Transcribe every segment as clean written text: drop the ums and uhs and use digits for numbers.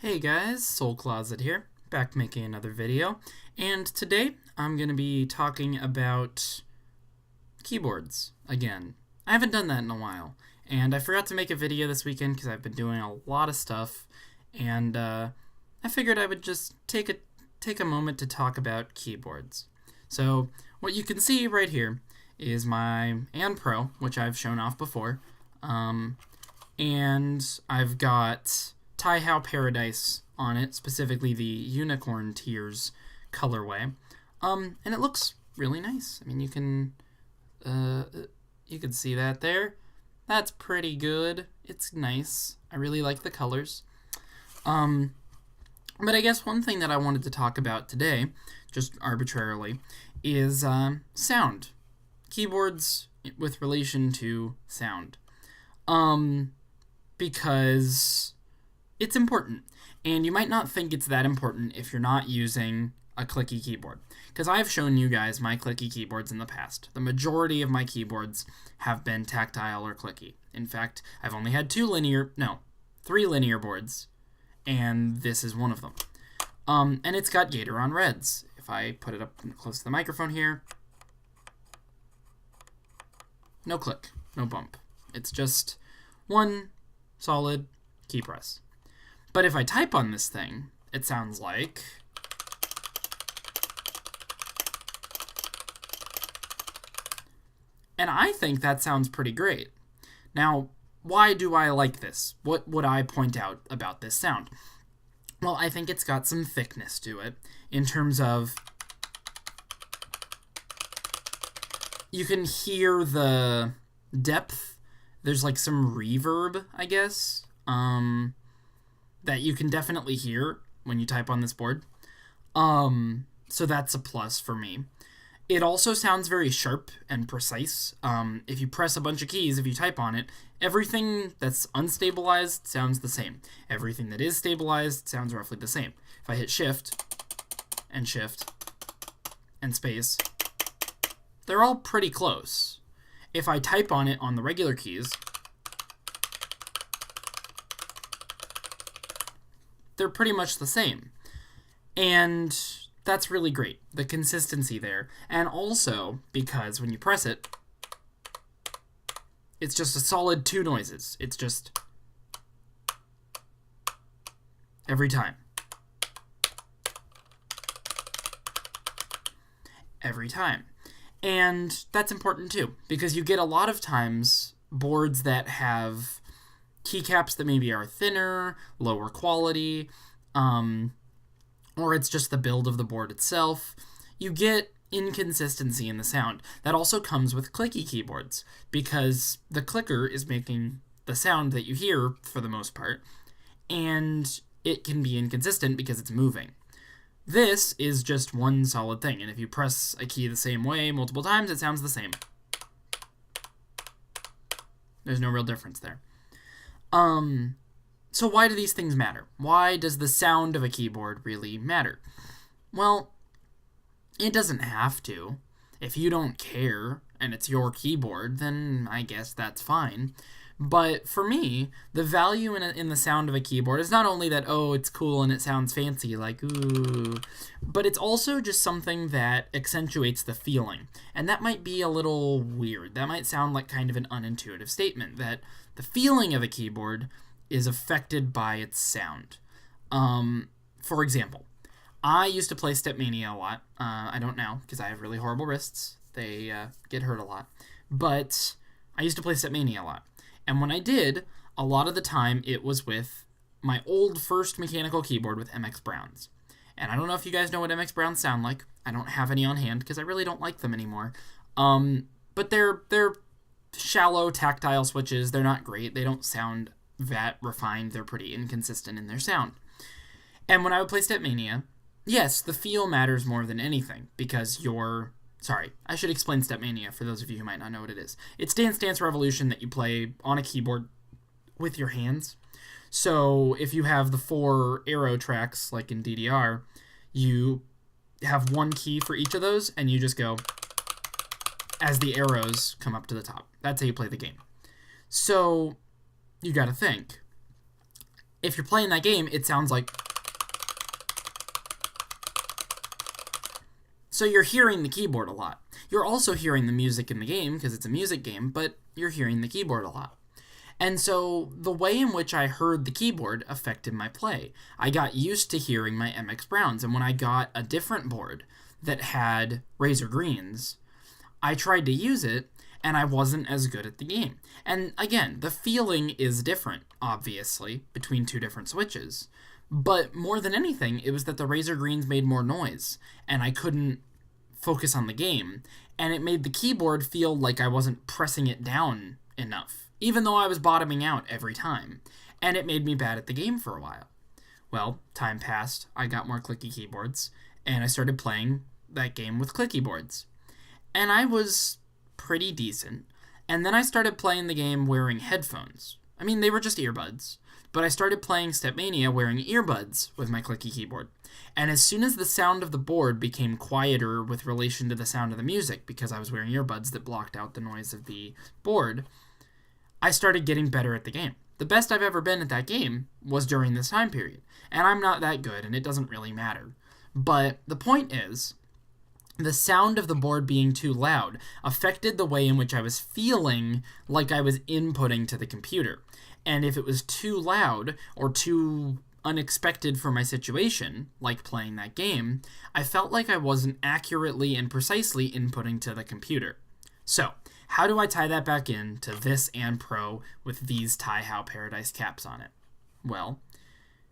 Hey guys, Soul Closet here, back making another video, and today I'm going to be talking about keyboards again. I haven't done that in a while, and I forgot to make a video this weekend because I've been doing a lot of stuff, and I figured I would just take a moment to talk about keyboards. So what you can see right here is my And Pro, which I've shown off before, and I've got Taihao Paradise on it, specifically the Unicorn Tears colorway. And it looks really nice. I mean, you can see that there. That's pretty good. It's nice. I really like the colors. But I guess one thing that I wanted to talk about today, just arbitrarily, is sound. Keyboards with relation to sound. Because it's important, and you might not think it's that important if you're not using a clicky keyboard, because I've shown you guys my clicky keyboards in the past. The majority of my keyboards have been tactile or clicky. In fact, I've only had three linear boards, and this is one of them. And it's got Gateron Reds. If I put it up close to the microphone here, no click, no bump. It's just one solid key press. But if I type on this thing, it sounds like... And I think that sounds pretty great. Now, why do I like this? What would I point out about this sound? Well, I think it's got some thickness to it in terms of... You can hear the depth. There's like some reverb, I guess, that you can definitely hear when you type on this board. So that's a plus for me. It also sounds very sharp and precise. If you press a bunch of keys, if you type on it, everything that's unstabilized sounds the same. Everything that is stabilized sounds roughly the same. If I hit Shift and Space, they're all pretty close. If I type on it on the regular keys, they're pretty much the same. And that's really great, the consistency there. And also, because when you press it, it's just a solid two noises. It's just every time. Every time. And that's important too, because you get a lot of times boards that have keycaps that maybe are thinner, lower quality, or it's just the build of the board itself. You get inconsistency in the sound. That also comes with clicky keyboards, because the clicker is making the sound that you hear for the most part, and it can be inconsistent because it's moving. This is just one solid thing, and if you press a key the same way multiple times, it sounds the same. There's no real difference there. So why do these things matter? Why does the sound of a keyboard really matter? Well, it doesn't have to. If you don't care and it's your keyboard, then I guess that's fine. But for me, the value in the sound of a keyboard is not only that, oh, it's cool and it sounds fancy, like, ooh, but it's also just something that accentuates the feeling. And that might be a little weird. That might sound like kind of an unintuitive statement, that the feeling of a keyboard is affected by its sound. For example, I used to play Stepmania a lot. I don't now, because I have really horrible wrists. They get hurt a lot. But I used to play Stepmania a lot. And when I did, a lot of the time it was with my old first mechanical keyboard with MX Browns. And I don't know if you guys know what MX Browns sound like. I don't have any on hand because I really don't like them anymore. But they're shallow tactile switches. They're not great. They don't sound that refined. They're pretty inconsistent in their sound. And when I would play Stepmania, yes, the feel matters more than anything, because Sorry, I should explain Stepmania for those of you who might not know what it is. It's Dance Dance Revolution that you play on a keyboard with your hands. So if you have the 4 arrow tracks, like in DDR, you have one key for each of those, and you just go as the arrows come up to the top. That's how you play the game. So you gotta think. if you're playing that game, it sounds like... So you're hearing the keyboard a lot. You're also hearing the music in the game, because it's a music game, but you're hearing the keyboard a lot. And so the way in which I heard the keyboard affected my play. I got used to hearing my MX Browns, and when I got a different board that had Razor Greens, I tried to use it, and I wasn't as good at the game. And again, the feeling is different, obviously, between two different switches. But more than anything, it was that the Razor Greens made more noise, and I couldn't focus on the game, and it made the keyboard feel like I wasn't pressing it down enough, even though I was bottoming out every time, and it made me bad at the game for a while. Well, time passed, I got more clicky keyboards, and I started playing that game with clicky boards. And I was pretty decent, and then I started playing the game wearing headphones. I mean, they were just earbuds, but I started playing Stepmania wearing earbuds with my clicky keyboard. And as soon as the sound of the board became quieter with relation to the sound of the music, because I was wearing earbuds that blocked out the noise of the board, I started getting better at the game. The best I've ever been at that game was during this time period. And I'm not that good, and it doesn't really matter. But the point is, the sound of the board being too loud affected the way in which I was feeling like I was inputting to the computer. And if it was too loud or too unexpected for my situation, like playing that game, I felt like I wasn't accurately and precisely inputting to the computer. So, how do I tie that back in to this and Pro with these Taiho Paradise caps on it? Well,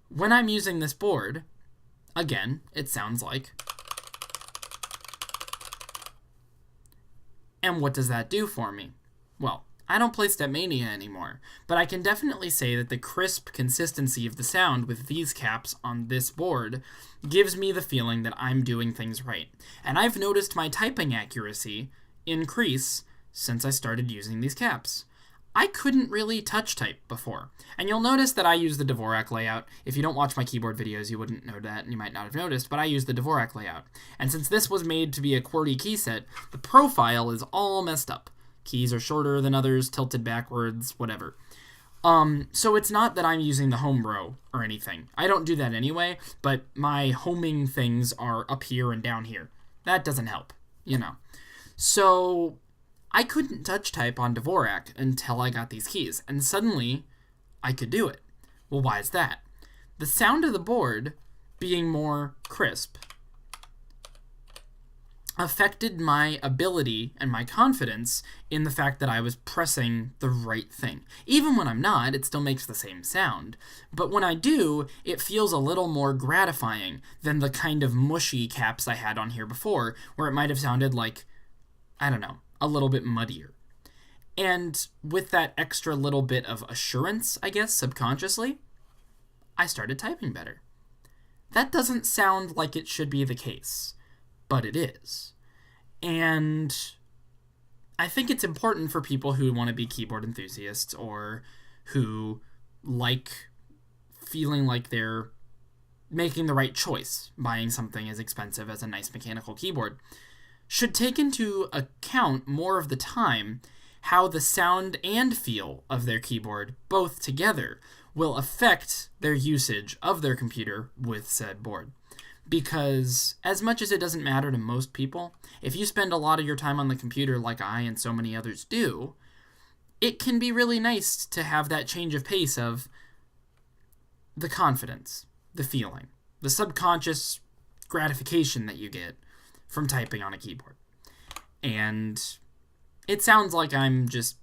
when I'm using this board, again, it sounds like... And what does that do for me? Well, I don't play Stepmania anymore, but I can definitely say that the crisp consistency of the sound with these caps on this board gives me the feeling that I'm doing things right. And I've noticed my typing accuracy increase since I started using these caps. I couldn't really touch type before. And you'll notice that I use the Dvorak layout. If you don't watch my keyboard videos, you wouldn't know that, and you might not have noticed, but I use the Dvorak layout. And since this was made to be a QWERTY key set, the profile is all messed up. Keys are shorter than others, tilted backwards, whatever. So it's not that I'm using the home row or anything. I don't do that anyway, but my homing things are up here and down here. That doesn't help, you know. So I couldn't touch type on Dvorak until I got these keys, and suddenly I could do it. Well, why is that? The sound of the board being more crisp affected my ability and my confidence in the fact that I was pressing the right thing. Even when I'm not, it still makes the same sound. But when I do, it feels a little more gratifying than the kind of mushy caps I had on here before, where it might have sounded like, I don't know, a little bit muddier. And with that extra little bit of assurance, I guess, subconsciously, I started typing better. That doesn't sound like it should be the case, but it is. And I think it's important for people who want to be keyboard enthusiasts or who like feeling like they're making the right choice, buying something as expensive as a nice mechanical keyboard, should take into account more of the time how the sound and feel of their keyboard, both together, will affect their usage of their computer with said board. Because as much as it doesn't matter to most people, if you spend a lot of your time on the computer like I and so many others do, it can be really nice to have that change of pace of the confidence, the feeling, the subconscious gratification that you get from typing on a keyboard. And it sounds like I'm just,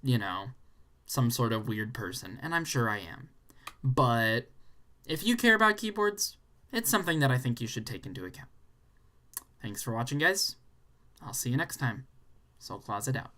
some sort of weird person, and I'm sure I am. But if you care about keyboards, it's something that I think you should take into account. Thanks for watching, guys. I'll see you next time. Soul Closet out.